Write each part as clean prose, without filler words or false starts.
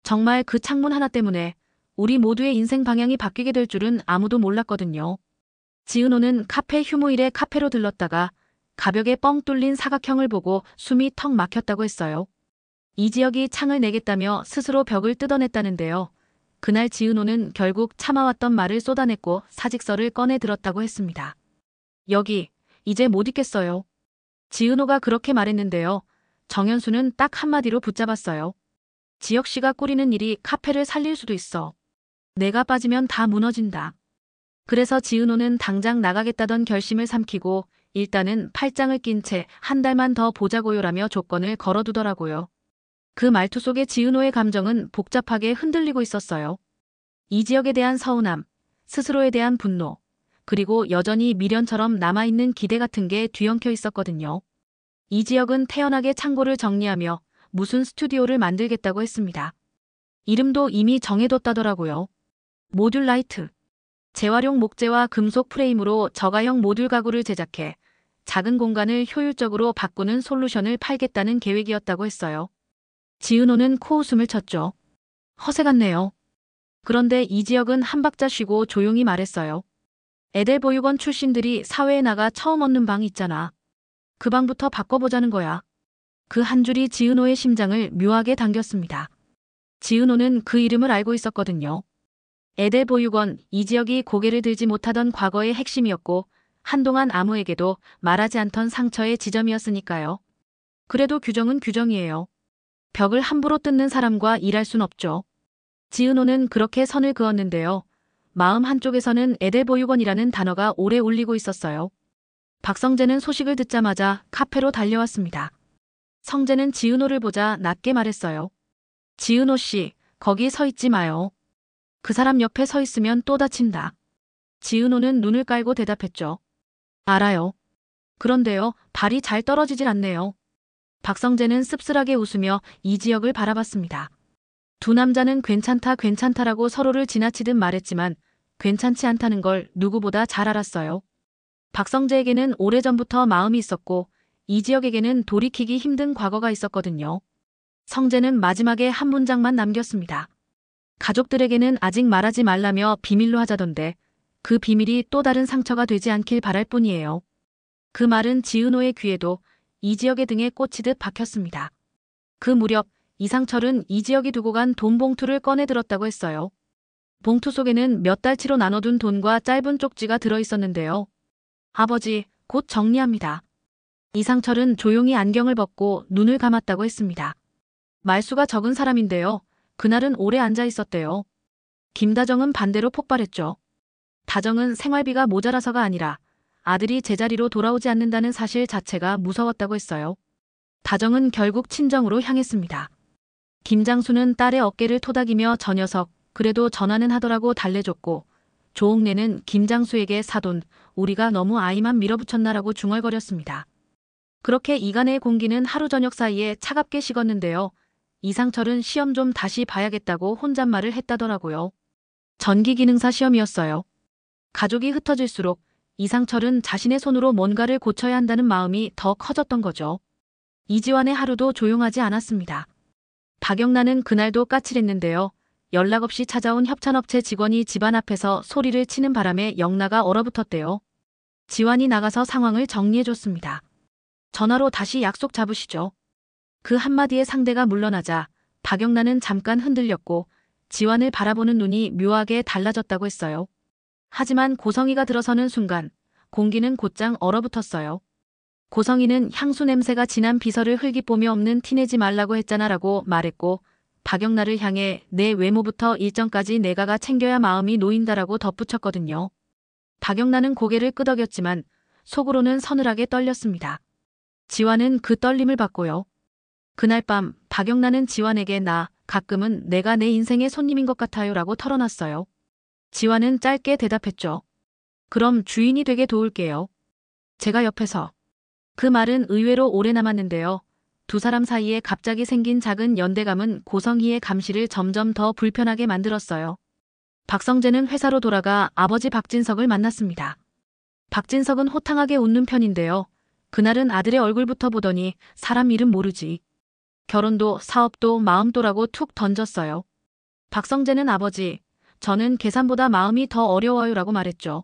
정말 그 창문 하나 때문에 우리 모두의 인생 방향이 바뀌게 될 줄은 아무도 몰랐거든요. 지은호는 카페 휴무일에 카페로 들렀다가 가벽에 뻥 뚫린 사각형을 보고 숨이 턱 막혔다고 했어요. 이지혁이 창을 내겠다며 스스로 벽을 뜯어냈다는데요. 그날 지은호는 결국 참아왔던 말을 쏟아냈고 사직서를 꺼내 들었다고 했습니다. 여기, 이제 못 있겠어요. 지은호가 그렇게 말했는데요. 정현수는 딱 한마디로 붙잡았어요. 지혁 씨가 꾸리는 일이 카페를 살릴 수도 있어. 내가 빠지면 다 무너진다. 그래서 지은호는 당장 나가겠다던 결심을 삼키고 일단은 팔짱을 낀 채 한 달만 더 보자고요라며 조건을 걸어두더라고요. 그 말투 속에 지은호의 감정은 복잡하게 흔들리고 있었어요. 이지혁에 대한 서운함, 스스로에 대한 분노, 그리고 여전히 미련처럼 남아있는 기대 같은 게 뒤엉켜 있었거든요. 이지혁은 태연하게 창고를 정리하며 무슨 스튜디오를 만들겠다고 했습니다. 이름도 이미 정해뒀다더라고요. 모듈 라이트. 재활용 목재와 금속 프레임으로 저가형 모듈 가구를 제작해 작은 공간을 효율적으로 바꾸는 솔루션을 팔겠다는 계획이었다고 했어요. 지은호는 코웃음을 쳤죠. 허세 같네요. 그런데 이지혁은 한 박자 쉬고 조용히 말했어요. 애들 보육원 출신들이 사회에 나가 처음 얻는 방 있잖아. 그 방부터 바꿔보자는 거야. 그 한 줄이 지은호의 심장을 묘하게 당겼습니다. 지은호는 그 이름을 알고 있었거든요. 애들 보육원 이지혁이 고개를 들지 못하던 과거의 핵심이었고 한동안 아무에게도 말하지 않던 상처의 지점이었으니까요. 그래도 규정은 규정이에요. 벽을 함부로 뜯는 사람과 일할 순 없죠. 지은호는 그렇게 선을 그었는데요. 마음 한쪽에서는 애들보육원이라는 단어가 오래 울리고 있었어요. 박성재는 소식을 듣자마자 카페로 달려왔습니다. 성재는 지은호를 보자 낮게 말했어요. 지은호 씨, 거기 서 있지 마요. 그 사람 옆에 서 있으면 또 다친다. 지은호는 눈을 깔고 대답했죠. 알아요. 그런데요, 발이 잘 떨어지질 않네요. 박성재는 씁쓸하게 웃으며 이지혁을 바라봤습니다. 두 남자는 괜찮다라고 서로를 지나치듯 말했지만 괜찮지 않다는 걸 누구보다 잘 알았어요. 박성재에게는 오래전부터 마음이 있었고 이지혁에게는 돌이키기 힘든 과거가 있었거든요. 성재는 마지막에 한 문장만 남겼습니다. 가족들에게는 아직 말하지 말라며 비밀로 하자던데 그 비밀이 또 다른 상처가 되지 않길 바랄 뿐이에요. 그 말은 지은호의 귀에도 이지혁의 등에 꽂히듯 박혔습니다. 그 무렵 이상철은 이지혁이 두고 간 돈 봉투를 꺼내 들었다고 했어요. 봉투 속에는 몇 달치로 나눠둔 돈과 짧은 쪽지가 들어있었는데요. 아버지, 곧 정리합니다. 이상철은 조용히 안경을 벗고 눈을 감았다고 했습니다. 말수가 적은 사람인데요. 그날은 오래 앉아 있었대요. 김다정은 반대로 폭발했죠. 다정은 생활비가 모자라서가 아니라 아들이 제자리로 돌아오지 않는다는 사실 자체가 무서웠다고 했어요. 다정은 결국 친정으로 향했습니다. 김장수는 딸의 어깨를 토닥이며 저 녀석 그래도 전화는 하더라고 달래줬고 조옥래는 김장수에게 사돈 우리가 너무 아이만 밀어붙였나라고 중얼거렸습니다. 그렇게 이간의 공기는 하루 저녁 사이에 차갑게 식었는데요. 이상철은 시험 좀 다시 봐야겠다고 혼잣말을 했다더라고요. 전기기능사 시험이었어요. 가족이 흩어질수록 이상철은 자신의 손으로 뭔가를 고쳐야 한다는 마음이 더 커졌던 거죠. 이지환의 하루도 조용하지 않았습니다. 박영란은 그날도 까칠했는데요. 연락 없이 찾아온 협찬업체 직원이 집안 앞에서 소리를 치는 바람에 영나가 얼어붙었대요. 지환이 나가서 상황을 정리해줬습니다. 전화로 다시 약속 잡으시죠. 그 한마디에 상대가 물러나자 박영란은 잠깐 흔들렸고 지환을 바라보는 눈이 묘하게 달라졌다고 했어요. 하지만 고성이가 들어서는 순간 공기는 곧장 얼어붙었어요. 고성이는 향수 냄새가 진한 비서를 흘기보며 없는 티내지 말라고 했잖아라고 말했고 박영란을 향해 내 외모부터 일정까지 내가가 챙겨야 마음이 놓인다라고 덧붙였거든요. 박영란은 고개를 끄덕였지만 속으로는 서늘하게 떨렸습니다. 지환은 그 떨림을 받고요. 그날 밤 박영란은 지환에게 나 가끔은 내가 내 인생의 손님인 것 같아요 라고 털어놨어요. 지환은 짧게 대답했죠. 그럼 주인이 되게 도울게요. 제가 옆에서. 그 말은 의외로 오래 남았는데요. 두 사람 사이에 갑자기 생긴 작은 연대감은 고성희의 감시를 점점 더 불편하게 만들었어요. 박성재는 회사로 돌아가 아버지 박진석을 만났습니다. 박진석은 호탕하게 웃는 편인데요. 그날은 아들의 얼굴부터 보더니 사람 이름 모르지. 결혼도 사업도 마음도라고 툭 던졌어요. 박성재는 아버지, 저는 계산보다 마음이 더 어려워요라고 말했죠.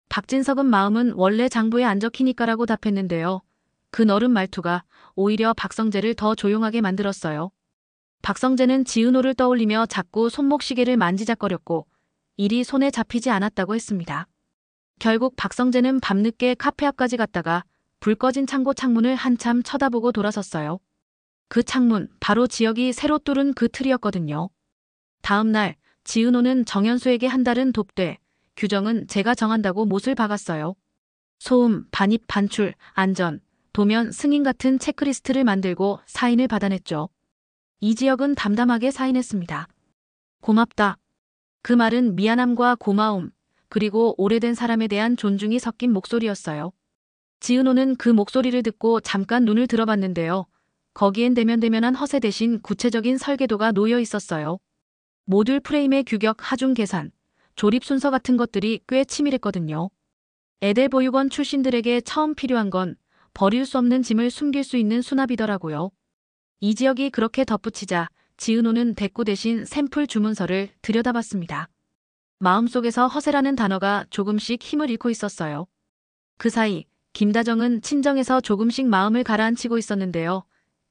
박진석은 마음은 원래 장부에 안 적히니까라고 답했는데요. 그 너른 말투가 오히려 박성재를 더 조용하게 만들었어요. 박성재는 지은호를 떠올리며 자꾸 손목시계를 만지작거렸고 일이 손에 잡히지 않았다고 했습니다. 결국 박성재는 밤늦게 카페 앞까지 갔다가 불 꺼진 창고 창문을 한참 쳐다보고 돌아섰어요. 그 창문, 바로 지역이 새로 뚫은 그 틀이었거든요. 다음 날 지은호는 정현수에게 한 달은 돕되 규정은 제가 정한다고 못을 박았어요. 소음, 반입, 반출, 안전, 도면, 승인 같은 체크리스트를 만들고 사인을 받아냈죠. 이지혁은 담담하게 사인했습니다. 고맙다. 그 말은 미안함과 고마움, 그리고 오래된 사람에 대한 존중이 섞인 목소리였어요. 지은호는 그 목소리를 듣고 잠깐 눈을 들어봤는데요. 거기엔 대면대면한 허세 대신 구체적인 설계도가 놓여 있었어요. 모듈 프레임의 규격, 하중 계산, 조립 순서 같은 것들이 꽤 치밀했거든요. 에델 보육원 출신들에게 처음 필요한 건 버릴 수 없는 짐을 숨길 수 있는 수납이더라고요. 이지혁이 그렇게 덧붙이자 지은호는 대꾸 대신 샘플 주문서를 들여다봤습니다. 마음속에서 허세라는 단어가 조금씩 힘을 잃고 있었어요. 그 사이 김다정은 친정에서 조금씩 마음을 가라앉히고 있었는데요.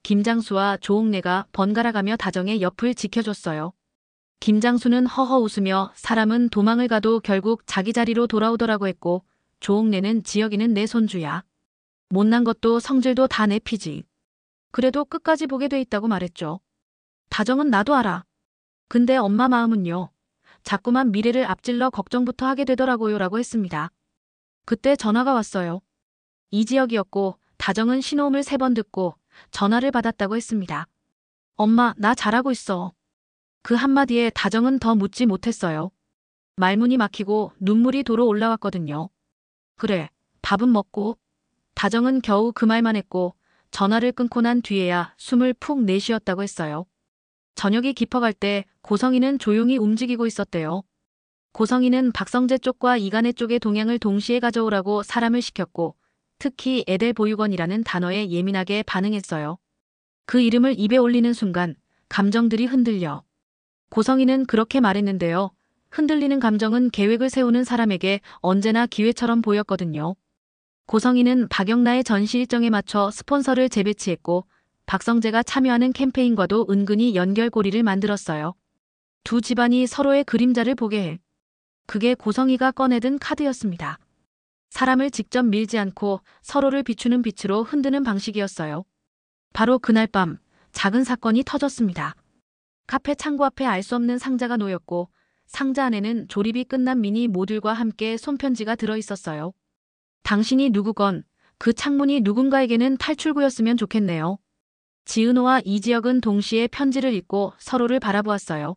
김장수와 조옥래가 번갈아가며 다정의 옆을 지켜줬어요. 김장수는 허허 웃으며 사람은 도망을 가도 결국 자기 자리로 돌아오더라고 했고, 조옥래는 지혁이는 내 손주야. 못난 것도 성질도 다 내 피지. 그래도 끝까지 보게 돼 있다고 말했죠. 다정은 나도 알아. 근데 엄마 마음은요. 자꾸만 미래를 앞질러 걱정부터 하게 되더라고요 라고 했습니다. 그때 전화가 왔어요. 이지혁이었고 다정은 신호음을 3번 듣고 전화를 받았다고 했습니다. 엄마, 나 잘하고 있어. 그 한마디에 다정은 더 묻지 못했어요. 말문이 막히고 눈물이 도로 올라왔거든요. 그래, 밥은 먹고. 다정은 겨우 그 말만 했고 전화를 끊고 난 뒤에야 숨을 푹 내쉬었다고 했어요. 저녁이 깊어갈 때 고성이는 조용히 움직이고 있었대요. 고성이는 박성재 쪽과 이간혜 쪽의 동향을 동시에 가져오라고 사람을 시켰고 특히 에델 보육원이라는 단어에 예민하게 반응했어요. 그 이름을 입에 올리는 순간 감정들이 흔들려. 고성이는 그렇게 말했는데요. 흔들리는 감정은 계획을 세우는 사람에게 언제나 기회처럼 보였거든요. 고성이는 박영나의 전시 일정에 맞춰 스폰서를 재배치했고 박성재가 참여하는 캠페인과도 은근히 연결고리를 만들었어요. 두 집안이 서로의 그림자를 보게 해. 그게 고성이가 꺼내든 카드였습니다. 사람을 직접 밀지 않고 서로를 비추는 빛으로 흔드는 방식이었어요. 바로 그날 밤 작은 사건이 터졌습니다. 카페 창고 앞에 알 수 없는 상자가 놓였고 상자 안에는 조립이 끝난 미니 모듈과 함께 손편지가 들어있었어요. 당신이 누구건 그 창문이 누군가에게는 탈출구였으면 좋겠네요. 지은호와 이지혁은 동시에 편지를 읽고 서로를 바라보았어요.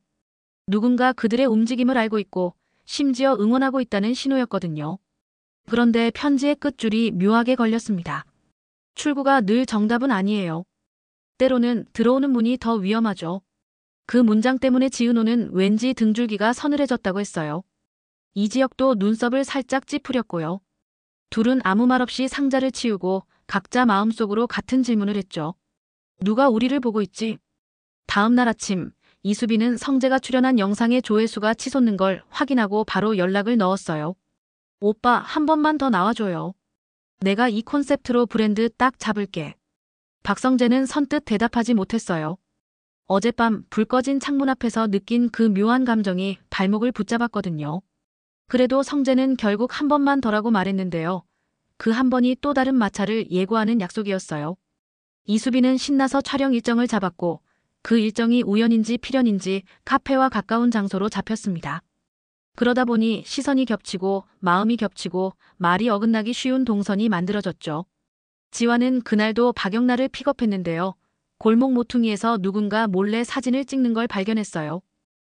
누군가 그들의 움직임을 알고 있고 심지어 응원하고 있다는 신호였거든요. 그런데 편지의 끝줄이 묘하게 걸렸습니다. 출구가 늘 정답은 아니에요. 때로는 들어오는 문이 더 위험하죠. 그 문장 때문에 지은호는 왠지 등줄기가 서늘해졌다고 했어요. 이지혁도 눈썹을 살짝 찌푸렸고요. 둘은 아무 말 없이 상자를 치우고 각자 마음속으로 같은 질문을 했죠. 누가 우리를 보고 있지? 다음 날 아침 이수빈은 성재가 출연한 영상의 조회수가 치솟는 걸 확인하고 바로 연락을 넣었어요. 오빠, 한 번만 더 나와줘요. 내가 이 콘셉트로 브랜드 딱 잡을게. 박성재는 선뜻 대답하지 못했어요. 어젯밤 불 꺼진 창문 앞에서 느낀 그 묘한 감정이 발목을 붙잡았거든요. 그래도 성재는 결국 한 번만 더라고 말했는데요. 그 한 번이 또 다른 마찰을 예고하는 약속이었어요. 이수빈은 신나서 촬영 일정을 잡았고 그 일정이 우연인지 필연인지 카페와 가까운 장소로 잡혔습니다. 그러다 보니 시선이 겹치고 마음이 겹치고 말이 어긋나기 쉬운 동선이 만들어졌죠. 지화는 그날도 박영나를 픽업했는데요. 골목 모퉁이에서 누군가 몰래 사진을 찍는 걸 발견했어요.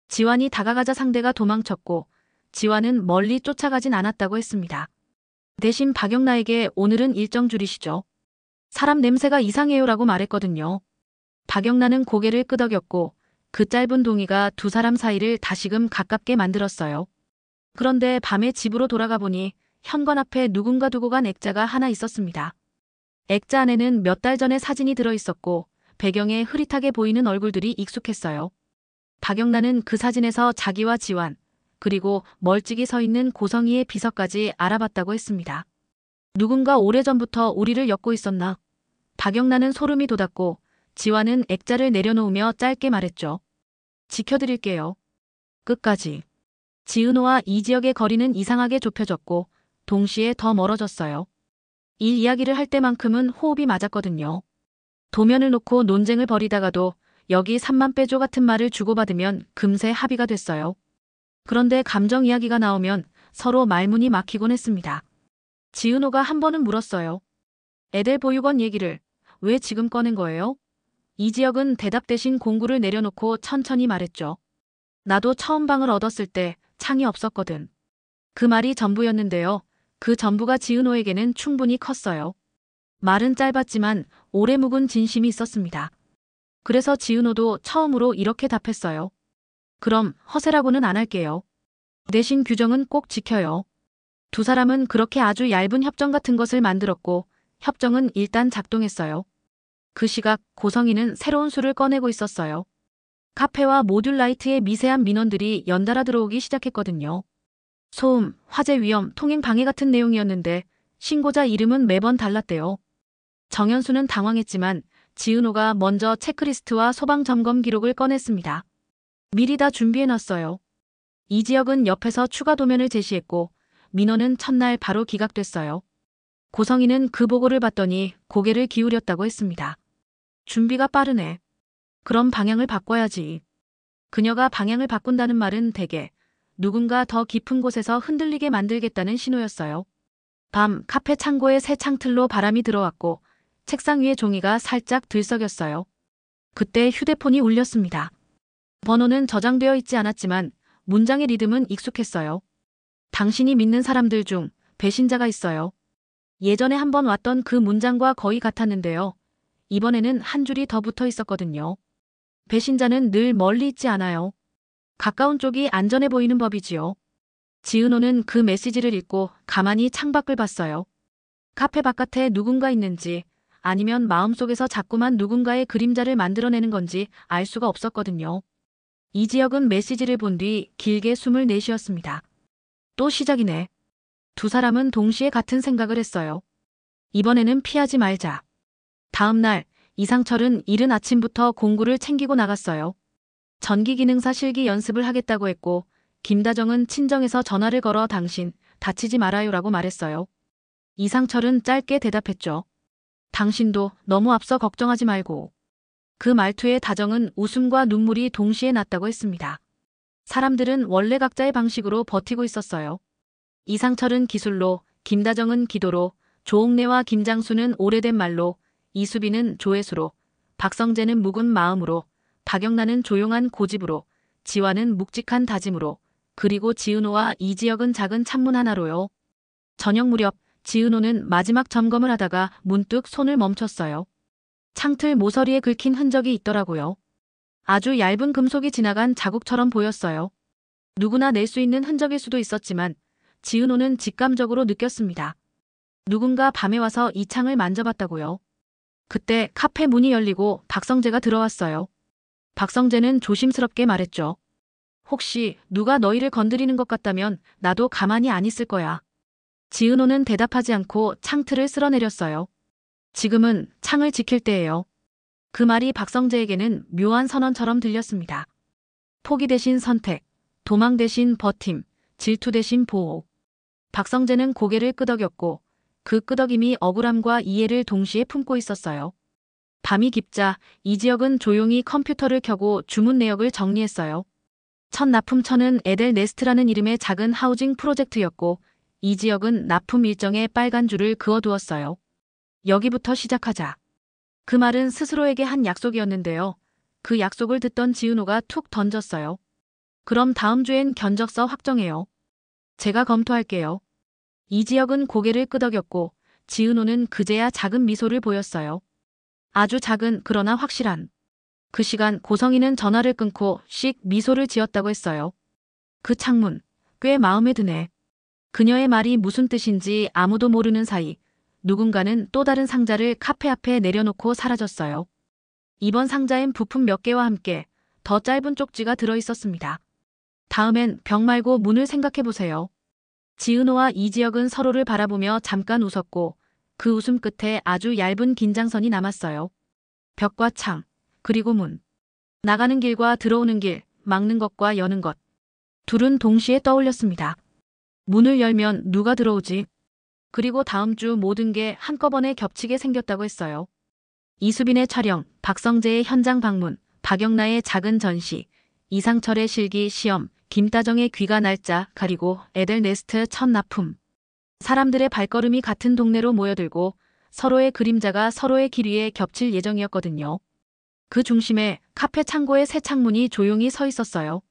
지환이 다가가자 상대가 도망쳤고 지환은 멀리 쫓아가진 않았다고 했습니다. 대신 박영나에게 오늘은 일정 줄이시죠. 사람 냄새가 이상해요라고 말했거든요. 박영나는 고개를 끄덕였고 그 짧은 동의가 두 사람 사이를 다시금 가깝게 만들었어요. 그런데 밤에 집으로 돌아가 보니 현관 앞에 누군가 두고 간 액자가 하나 있었습니다. 액자 안에는 몇 달 전의 사진이 들어있었고 배경에 흐릿하게 보이는 얼굴들이 익숙했어요. 박영란은 그 사진에서 자기와 지환, 그리고 멀찍이 서 있는 고성희의 비서까지 알아봤다고 했습니다. 누군가 오래전부터 우리를 엿고 있었나? 박영란은 소름이 돋았고 지환은 액자를 내려놓으며 짧게 말했죠. 지켜드릴게요. 끝까지. 지은호와 이지혁의 거리는 이상하게 좁혀졌고 동시에 더 멀어졌어요. 이 이야기를 할 때만큼은 호흡이 맞았거든요. 도면을 놓고 논쟁을 벌이다가도 여기 3만 빼줘 같은 말을 주고받으면 금세 합의가 됐어요. 그런데 감정 이야기가 나오면 서로 말문이 막히곤 했습니다. 지은호가 한 번은 물었어요. 에델 보육원 얘기를 왜 지금 꺼낸 거예요? 이지혁은 대답 대신 공구를 내려놓고 천천히 말했죠. 나도 처음 방을 얻었을 때 창이 없었거든. 그 말이 전부였는데요. 그 전부가 지은호에게는 충분히 컸어요. 말은 짧았지만 오래 묵은 진심이 있었습니다. 그래서 지은호도 처음으로 이렇게 답했어요. 그럼 허세라고는 안 할게요. 대신 규정은 꼭 지켜요. 두 사람은 그렇게 아주 얇은 협정 같은 것을 만들었고 협정은 일단 작동했어요. 그 시각 고성희는 새로운 술을 꺼내고 있었어요. 카페와 모듈라이트의 미세한 민원들이 연달아 들어오기 시작했거든요. 소음, 화재 위험, 통행 방해 같은 내용이었는데 신고자 이름은 매번 달랐대요. 정현수는 당황했지만 지은호가 먼저 체크리스트와 소방점검 기록을 꺼냈습니다. 미리 다 준비해놨어요. 이지혁은 옆에서 추가 도면을 제시했고 민원은 첫날 바로 기각됐어요. 고성희는 그 보고를 봤더니 고개를 기울였다고 했습니다. 준비가 빠르네. 그럼 방향을 바꿔야지. 그녀가 방향을 바꾼다는 말은 대개 누군가 더 깊은 곳에서 흔들리게 만들겠다는 신호였어요. 밤 카페 창고의 새 창틀로 바람이 들어왔고 책상 위에 종이가 살짝 들썩였어요. 그때 휴대폰이 울렸습니다. 번호는 저장되어 있지 않았지만 문장의 리듬은 익숙했어요. 당신이 믿는 사람들 중 배신자가 있어요. 예전에 한번 왔던 그 문장과 거의 같았는데요. 이번에는 한 줄이 더 붙어 있었거든요. 배신자는 늘 멀리 있지 않아요. 가까운 쪽이 안전해 보이는 법이지요. 지은호는 그 메시지를 읽고 가만히 창밖을 봤어요. 카페 바깥에 누군가 있는지 아니면 마음속에서 자꾸만 누군가의 그림자를 만들어내는 건지 알 수가 없었거든요. 이지혁은 메시지를 본 뒤 길게 숨을 내쉬었습니다. 또 시작이네. 두 사람은 동시에 같은 생각을 했어요. 이번에는 피하지 말자. 다음 날 이상철은 이른 아침부터 공구를 챙기고 나갔어요. 전기기능사 실기 연습을 하겠다고 했고 김다정은 친정에서 전화를 걸어 당신 다치지 말아요라고 말했어요. 이상철은 짧게 대답했죠. 당신도 너무 앞서 걱정하지 말고. 그 말투의 다정은 웃음과 눈물이 동시에 났다고 했습니다. 사람들은 원래 각자의 방식으로 버티고 있었어요. 이상철은 기술로, 김다정은 기도로, 조옥래와 김장수는 오래된 말로, 이수빈은 조회수로, 박성재는 묵은 마음으로, 박영란은 조용한 고집으로, 지환은 묵직한 다짐으로, 그리고 지은호와 이지혁은 작은 창문 하나로요. 저녁 무렵 지은호는 마지막 점검을 하다가 문득 손을 멈췄어요. 창틀 모서리에 긁힌 흔적이 있더라고요. 아주 얇은 금속이 지나간 자국처럼 보였어요. 누구나 낼 수 있는 흔적일 수도 있었지만 지은호는 직감적으로 느꼈습니다. 누군가 밤에 와서 이 창을 만져봤다고요. 그때 카페 문이 열리고 박성재가 들어왔어요. 박성재는 조심스럽게 말했죠. 혹시 누가 너희를 건드리는 것 같다면 나도 가만히 안 있을 거야. 지은호는 대답하지 않고 창틀을 쓸어내렸어요. 지금은 창을 지킬 때예요. 그 말이 박성재에게는 묘한 선언처럼 들렸습니다. 포기 대신 선택, 도망 대신 버팀, 질투 대신 보호. 박성재는 고개를 끄덕였고 그 끄덕임이 억울함과 이해를 동시에 품고 있었어요. 밤이 깊자 이지혁은 조용히 컴퓨터를 켜고 주문 내역을 정리했어요. 첫 납품처는 에델 네스트라는 이름의 작은 하우징 프로젝트였고 이지혁은 납품 일정에 빨간 줄을 그어두었어요. 여기부터 시작하자. 그 말은 스스로에게 한 약속이었는데요. 그 약속을 듣던 지은호가 툭 던졌어요. 그럼 다음 주엔 견적서 확정해요. 제가 검토할게요. 이지혁은 고개를 끄덕였고 지은호는 그제야 작은 미소를 보였어요. 아주 작은 그러나 확실한. 그 시간 고성희는 전화를 끊고 씩 미소를 지었다고 했어요. 그 창문, 꽤 마음에 드네. 그녀의 말이 무슨 뜻인지 아무도 모르는 사이 누군가는 또 다른 상자를 카페 앞에 내려놓고 사라졌어요. 이번 상자엔 부품 몇 개와 함께 더 짧은 쪽지가 들어 있었습니다. 다음엔 벽 말고 문을 생각해 보세요. 지은호와 이지혁은 서로를 바라보며 잠깐 웃었고 그 웃음 끝에 아주 얇은 긴장선이 남았어요. 벽과 창, 그리고 문. 나가는 길과 들어오는 길, 막는 것과 여는 것. 둘은 동시에 떠올렸습니다. 문을 열면 누가 들어오지? 그리고 다음 주 모든 게 한꺼번에 겹치게 생겼다고 했어요. 이수빈의 촬영, 박성재의 현장 방문, 박영나의 작은 전시, 이상철의 실기 시험, 김다정의 귀가 날짜, 그리고 에델 네스트 첫 납품. 사람들의 발걸음이 같은 동네로 모여들고 서로의 그림자가 서로의 길 위에 겹칠 예정이었거든요. 그 중심에 카페 창고의 새 창문이 조용히 서 있었어요.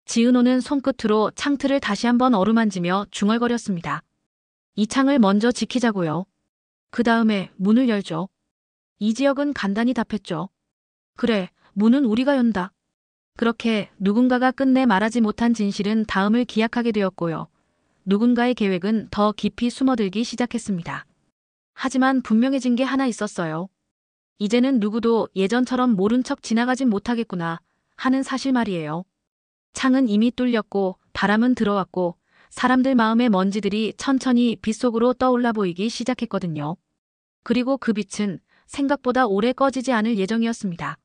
지은호는 손끝으로 창틀을 다시 한번 어루만지며 중얼거렸습니다. 이 창을 먼저 지키자고요. 그 다음에 문을 열죠. 이지혁은 간단히 답했죠. 그래, 문은 우리가 연다. 그렇게 누군가가 끝내 말하지 못한 진실은 다음을 기약하게 되었고요. 누군가의 계획은 더 깊이 숨어들기 시작했습니다. 하지만 분명해진 게 하나 있었어요. 이제는 누구도 예전처럼 모른 척 지나가진 못하겠구나 하는 사실 말이에요. 창은 이미 뚫렸고 바람은 들어왔고 사람들 마음의 먼지들이 천천히 빛 속으로 떠올라 보이기 시작했거든요. 그리고 그 빛은 생각보다 오래 꺼지지 않을 예정이었습니다.